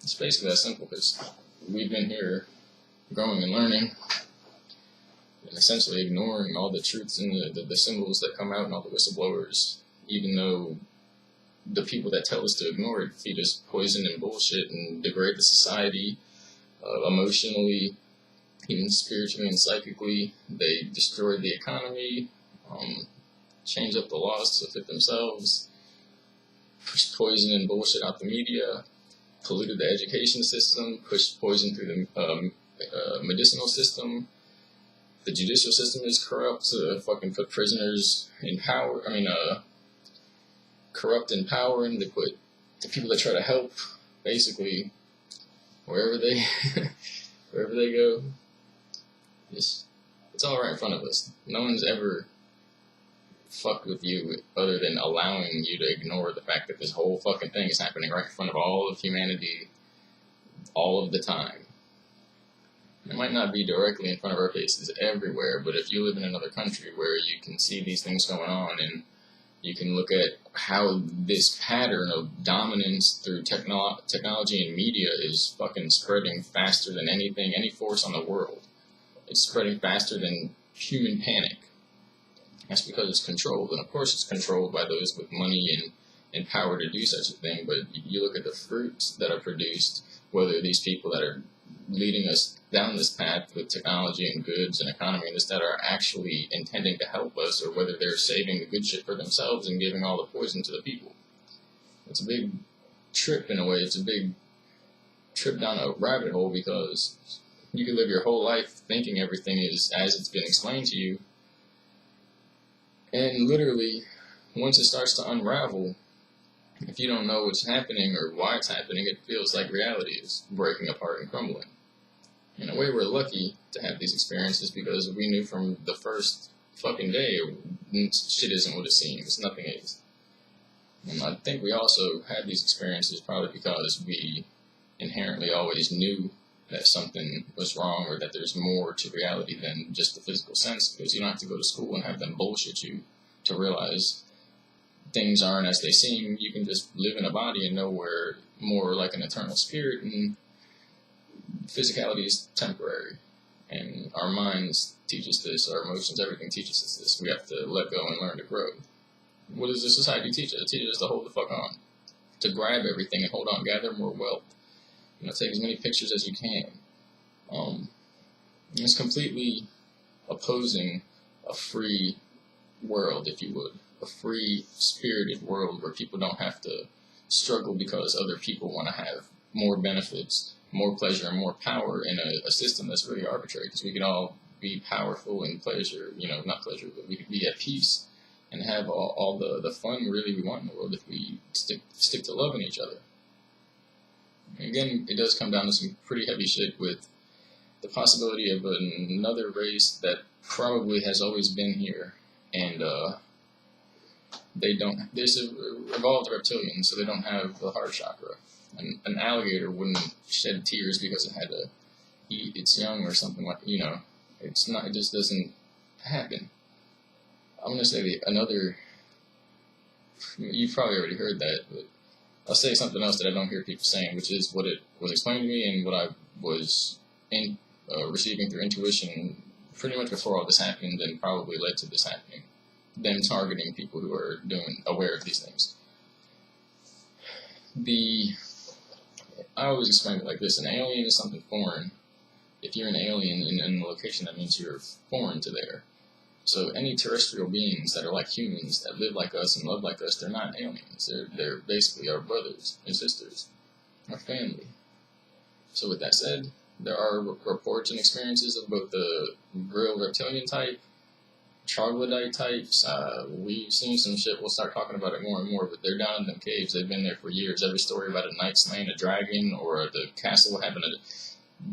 It's basically that simple, because we've been here growing and learning and essentially ignoring all the truths and the symbols that come out and all the whistleblowers, even though the people that tell us to ignore it feed us poison and bullshit and degrade the society emotionally, even spiritually and psychically. They destroyed the economy, change up the laws to fit themselves, pushed poison and bullshit out the media, polluted the education system, pushed poison through the medicinal system. The judicial system is corrupt to fucking put prisoners in power. Corrupt in power, and they put the people that try to help, basically, wherever they go. It's all right in front of us. No one's ever fucked with you other than allowing you to ignore the fact that this whole fucking thing is happening right in front of all of humanity all of the time. It might not be directly in front of our faces everywhere, but if you live in another country where you can see these things going on, and you can look at how this pattern of dominance through technology and media is fucking spreading faster than anything, any force on the world. It's spreading faster than human panic. That's because it's controlled, and of course it's controlled by those with money and power to do such a thing, but you look at the fruits that are produced, whether these people that are leading us down this path with technology and goods and economy and this that are actually intending to help us, or whether they're saving the good shit for themselves and giving all the poison to the people. It's a big trip in a way. It's a big trip down a rabbit hole, because you could live your whole life thinking everything is as it's been explained to you, and literally, once it starts to unravel, if you don't know what's happening or why it's happening, it feels like reality is breaking apart and crumbling. In a way, we're lucky to have these experiences, because we knew from the first fucking day shit isn't what it seems. Nothing is. And I think we also had these experiences probably because we inherently always knew that something was wrong, or that there's more to reality than just the physical sense, because you don't have to go to school and have them bullshit you to realize things aren't as they seem. You can just live in a body and know we're more like an eternal spirit, and physicality is temporary. And our minds teach us this, our emotions, everything teaches us this. We have to let go and learn to grow. What does the society teach us? It teaches us to hold the fuck on, to grab everything and hold on, gather more wealth. Take as many pictures as you can. It's completely opposing a free world, if you would. A free, spirited world where people don't have to struggle because other people want to have more benefits, more pleasure, and more power in a system that's really arbitrary. Because we could all be powerful and pleasure, not pleasure, but we could be at peace and have all the fun really we want in the world if we stick to loving each other. Again, it does come down to some pretty heavy shit with the possibility of another race that probably has always been here, and they're evolved reptilians, so they don't have the heart chakra. An alligator wouldn't shed tears because it had to eat its young or something like, it's not, it just doesn't happen. I'm going to say you've probably already heard that, but I'll say something else that I don't hear people saying, which is what it was explained to me and what I was receiving through intuition pretty much before all this happened, and probably led to this happening. Them targeting people who are aware of these things. I always explain it like this: an alien is something foreign. If you're an alien in a location, that means you're foreign to there. So any terrestrial beings that are like humans, that live like us and love like us, they're not aliens. They're basically our brothers and sisters, our family. So with that said, there are reports and experiences of both the real reptilian type, troglodyte types. We've seen some shit. We'll start talking about it more and more, but they're down in them caves. They've been there for years. Every story about a knight slaying a dragon, or the castle having a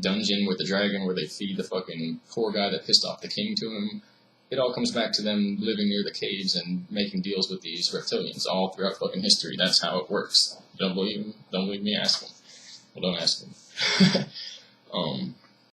dungeon with a dragon where they feed the fucking poor guy that pissed off the king to him. It all comes back to them living near the caves and making deals with these reptilians all throughout fucking history. That's how it works. Don't believe me? Ask them. Well, don't ask them.